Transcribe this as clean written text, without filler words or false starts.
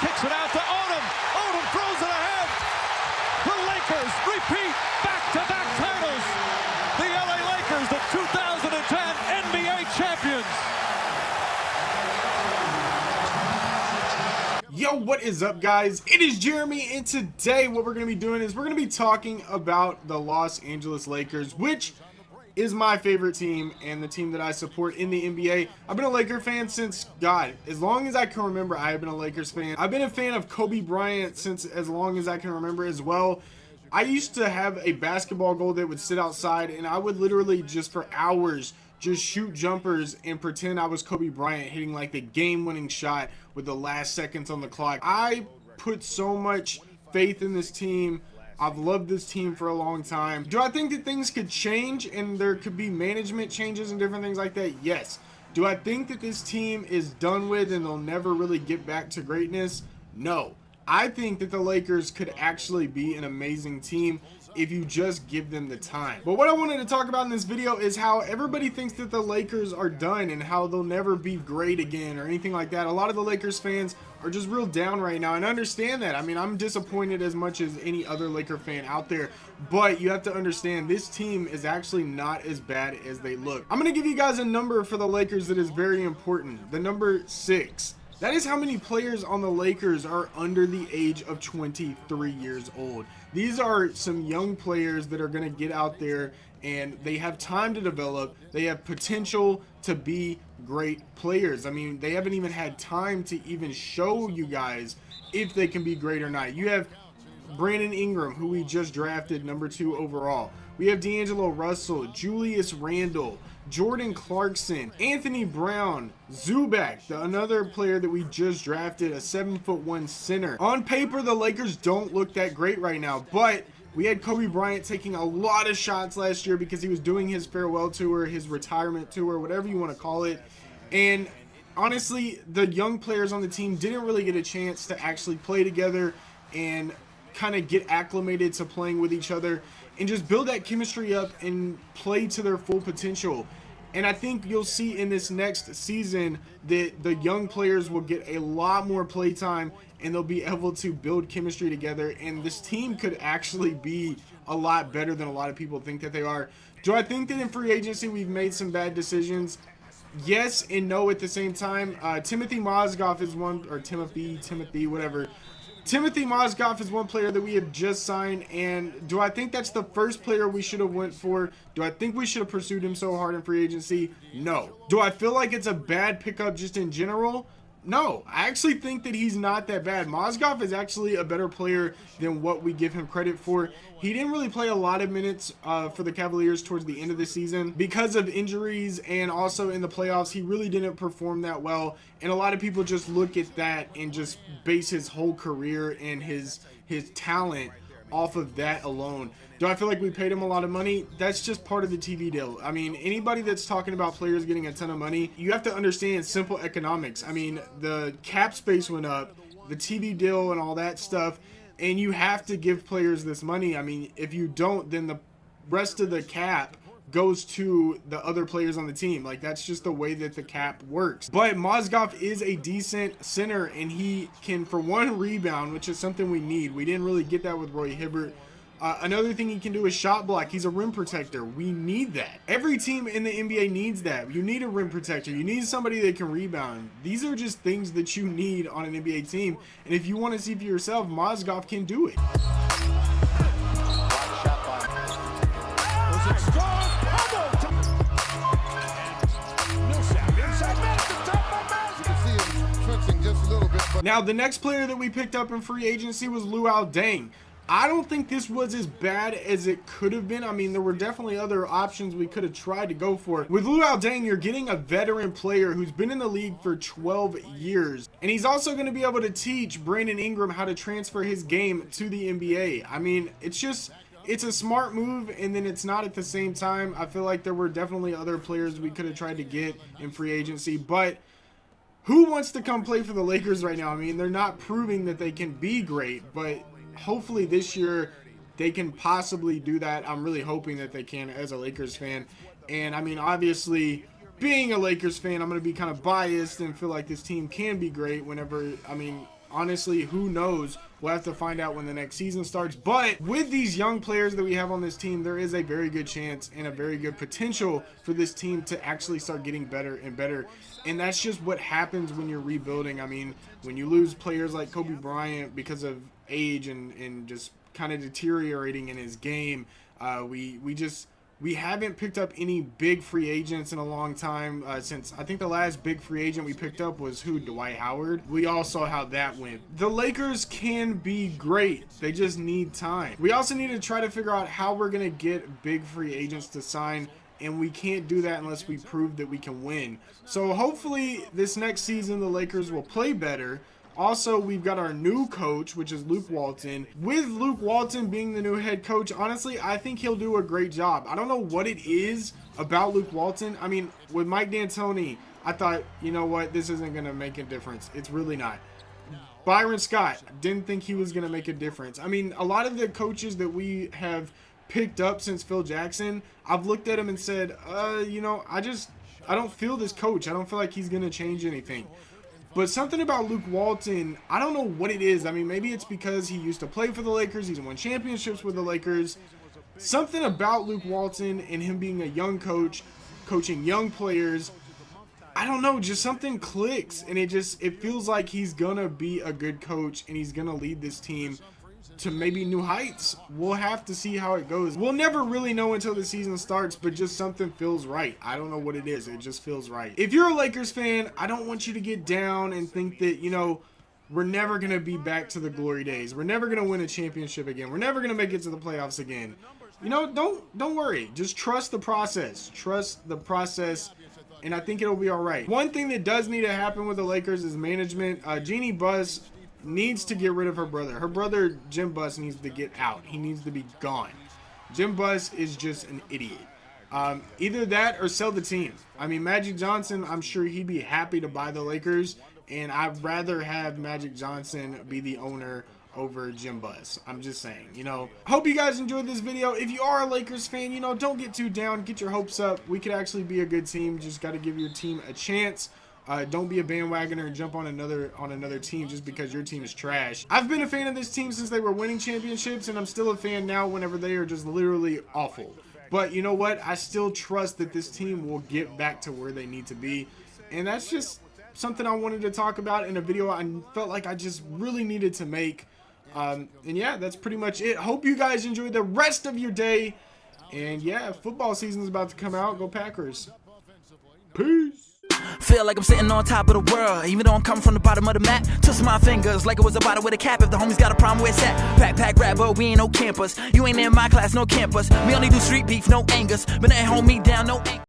kicks it out to Odom. Odom throws it ahead. The Lakers repeat back-to-back titles. The LA Lakers, the 2010 NBA champions. Yo, what is up, guys? It is Jeremy, and today what we're going to be doing is we're going to be talking about the Los Angeles Lakers, which is my favorite team and the team that I support in the NBA. I've been a Laker fan since, God, as long as I can remember. I have been a Lakers fan. I've been a fan of Kobe Bryant since as long as I can remember as well. I used to have a basketball goal that would sit outside, and I would literally just for hours just shoot jumpers and pretend I was Kobe Bryant hitting like the game-winning shot with the last seconds on the clock. I put so much faith in this team. I've loved this team for a long time. Do I think that things could change and there could be management changes and different things like that? Yes. Do I think that this team is done with and they'll never really get back to greatness? No. I think that the Lakers could actually be an amazing team if you just give them the time. But what I wanted to talk about in this video is how everybody thinks that the Lakers are done and how they'll never be great again or anything like that. A lot of the Lakers fans are just real down right now, and I understand that. I mean, I'm disappointed as much as any other Laker fan out there, but you have to understand this team is actually not as bad as they look. I'm going to give you guys a number for the Lakers that is very important. The number 6. That is how many players on the Lakers are under the age of 23 years old. These are some young players that are going to get out there and they have time to develop. They have potential to be great players. I mean, they haven't even had time to even show you guys if they can be great or not. You have Brandon Ingram, who we just drafted number 2 overall. We have D'Angelo Russell, Julius Randle, Jordan Clarkson, Anthony Brown, Zubac, another player that we just drafted, a 7'1" center. On paper, the Lakers don't look that great right now, but we had Kobe Bryant taking a lot of shots last year because he was doing his farewell tour, his retirement tour, whatever you want to call it. And honestly, the young players on the team didn't really get a chance to actually play together and kind of get acclimated to playing with each other and just build that chemistry up and play to their full potential. And I think you'll see in this next season that the young players will get a lot more play time and they'll be able to build chemistry together, and this team could actually be a lot better than a lot of people think that they are. Do I think that in free agency we've made some bad decisions? Yes and no at the same time. Timothy Mozgov is one, or Timothy, whatever. Timothy Mozgov is one player that we have just signed, and do I think that's the first player we should have went for? Do I think we should have pursued him so hard in free agency? No. Do I feel like it's a bad pickup just in general? No. I actually think that he's not that bad. Mozgov is actually a better player than what we give him credit for. He didn't really play a lot of minutes for the Cavaliers towards the end of the season because of injuries, and also in the playoffs he really didn't perform that well, and a lot of people just look at that and just base his whole career and his talent off of that alone. Do I feel like we paid him a lot of money? That's just part of the TV deal. I mean, anybody that's talking about players getting a ton of money, you have to understand simple economics. I mean, the cap space went up, the TV deal and all that stuff, and you have to give players this money. I mean, if you don't, then the rest of the cap goes to the other players on the team. Like, that's just the way that the cap works. But Mozgov is a decent center, and he can, for one, rebound, which is something we need. We didn't really get that with Roy Hibbert. Another thing he can do is shot block. He's a rim protector. We need that. Every team in the NBA needs that. You need a rim protector. You need somebody that can rebound. These are just things that you need on an NBA team. And if you want to see for yourself, Mozgov can do it. Now, the next player that we picked up in free agency was Luol Deng. I don't think this was as bad as it could have been. I mean, there were definitely other options we could have tried to go for. With Luol Deng, you're getting a veteran player who's been in the league for 12 years. And he's also going to be able to teach Brandon Ingram how to transfer his game to the NBA. I mean, it's a smart move, and then it's not at the same time. I feel like there were definitely other players we could have tried to get in free agency, but who wants to come play for the Lakers right now? I mean, they're not proving that they can be great, but hopefully this year they can possibly do that. I'm really hoping that they can as a Lakers fan. And I mean, obviously, being a Lakers fan, I'm going to be kind of biased and feel like this team can be great whenever, I mean, honestly, who knows? We'll have to find out when the next season starts. But with these young players that we have on this team, there is a very good chance and a very good potential for this team to actually start getting better and better. And that's just what happens when you're rebuilding. I mean, when you lose players like Kobe Bryant because of age and just kind of deteriorating in his game, we haven't picked up any big free agents in a long time, since I think the last big free agent we picked up was Dwight Howard. We all saw how that went. The Lakers can be great. They just need time. We also need to try to figure out how we're going to get big free agents to sign, and we can't do that unless we prove that we can win. So hopefully this next season the Lakers will play better. Also, we've got our new coach, which is Luke Walton. With Luke Walton being the new head coach, honestly, I think he'll do a great job. I don't know what it is about Luke Walton. I mean, with Mike D'Antoni, I thought, you know what, this isn't going to make a difference. It's really not. Byron Scott, didn't think he was going to make a difference. I mean, a lot of the coaches that we have picked up since Phil Jackson, I've looked at him and said, you know, I don't feel this coach. I don't feel like he's going to change anything. But something about Luke Walton, I don't know what it is. I mean, maybe it's because he used to play for the Lakers. He's won championships with the Lakers. Something about Luke Walton and him being a young coach, coaching young players, I don't know, just something clicks. And it feels like he's going to be a good coach and he's going to lead this team to maybe new heights. We'll have to see how it goes. We'll never really know until the season starts, but just something feels right. I don't know what it is. It just feels right. If you're a Lakers fan, I don't want you to get down and think that, you know, we're never going to be back to the glory days. We're never going to win a championship again. We're never going to make it to the playoffs again. You know, don't worry. Just trust the process. Trust the process, and I think it'll be all right. One thing that does need to happen with the Lakers is management. Jeannie Buss needs to get rid of her brother. Her brother, Jim Buss, needs to get out. He needs to be gone. Jim Buss is just an idiot. Either that or sell the team. I mean, Magic Johnson, I'm sure he'd be happy to buy the Lakers, and I'd rather have Magic Johnson be the owner over Jim Buss. I'm just saying, you know. Hope you guys enjoyed this video. If you are a Lakers fan, you know, don't get too down. Get your hopes up. We could actually be a good team. Just got to give your team a chance. Don't be a bandwagoner and jump on another team just because your team is trash. I've been a fan of this team since they were winning championships, and I'm still a fan now whenever they are just literally awful. But you know what? I still trust that this team will get back to where they need to be. And that's just something I wanted to talk about in a video I felt like I just really needed to make. And yeah, that's pretty much it. Hope you guys enjoy the rest of your day. And yeah, football season is about to come out. Go Packers. Peace. Feel like I'm sitting on top of the world, even though I'm coming from the bottom of the map. Twist my fingers like it was a bottle with a cap. If the homies got a problem, where it's at? Backpack rap, but we ain't no campers. You ain't in my class, no campus. We only do street beef, no angers. But they hold me down, no